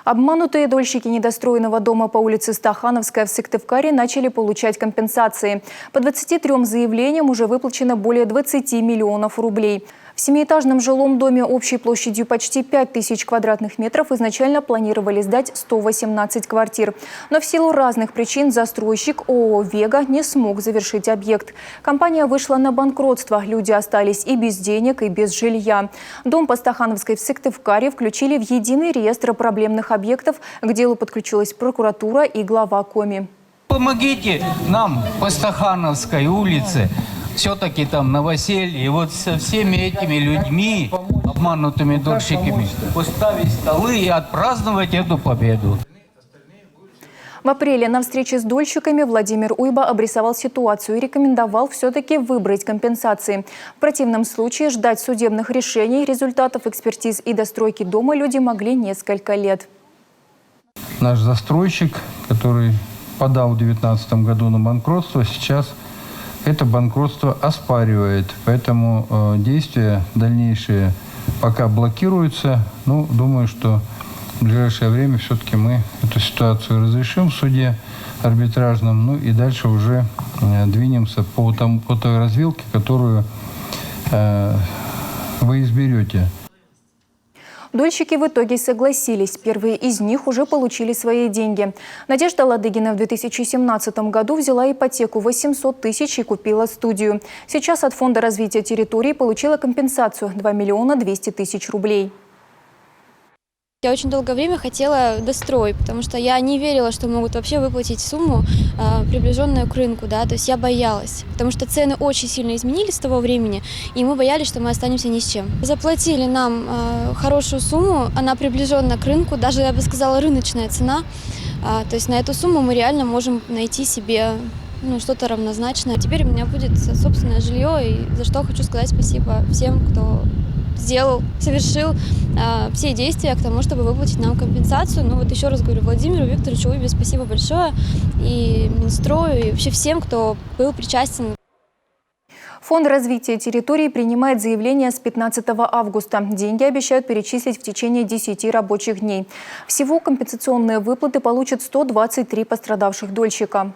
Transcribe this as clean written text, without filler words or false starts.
Обманутые дольщики недостроенного дома по улице Стахановская в Сыктывкаре начали получать компенсации. По 23 заявлениям уже выплачено более 20 миллионов рублей. В семиэтажном жилом доме общей площадью почти 5000 квадратных метров изначально планировали сдать 118 квартир. Но в силу разных причин застройщик ООО «Вега» не смог завершить объект. Компания вышла на банкротство. Люди остались и без денег, и без жилья. Дом по Стахановской в Сыктывкаре включили в единый реестр проблемных объектов. К делу подключилась прокуратура и глава Коми. Помогите нам по Стахановской улице. Все-таки там новоселье. И вот со всеми этими людьми, обманутыми дольщиками, поставить столы и отпраздновать эту победу. В апреле на встрече с дольщиками Владимир Уйба обрисовал ситуацию и рекомендовал все-таки выбрать компенсации. В противном случае ждать судебных решений, результатов экспертиз и достройки дома люди могли несколько лет. Наш застройщик, который подал в 2019 году на банкротство, сейчас это банкротство оспаривает. Поэтому действия дальнейшие пока блокируются. Ну, думаю, что в ближайшее время все-таки мы эту ситуацию разрешим в суде арбитражном. Ну и дальше уже двинемся по той развилке, которую вы изберете. Дольщики в итоге согласились. Первые из них уже получили свои деньги. Надежда Ладыгина в 2017 году взяла ипотеку 800 тысяч и купила студию. Сейчас от Фонда развития территорий получила компенсацию 2 миллиона 200 тысяч рублей. Я очень долгое время хотела дострой, потому что я не верила, что могут вообще выплатить сумму, приближенную к рынку, да, то есть я боялась, потому что цены очень сильно изменились с того времени, и мы боялись, что мы останемся ни с чем. Заплатили нам хорошую сумму, она приближена к рынку, даже, я бы сказала, рыночная цена, то есть на эту сумму мы реально можем найти себе что-то равнозначное. Теперь у меня будет собственное жилье, и за что хочу сказать спасибо всем, кто совершил все действия к тому, чтобы выплатить нам компенсацию. Ну вот еще раз говорю, Владимиру Викторовичу Уйбе спасибо большое, и Минстрою, и вообще всем, кто был причастен. Фонд развития территорий принимает заявление с 15 августа. Деньги обещают перечислить в течение 10 рабочих дней. Всего компенсационные выплаты получат 123 пострадавших дольщика.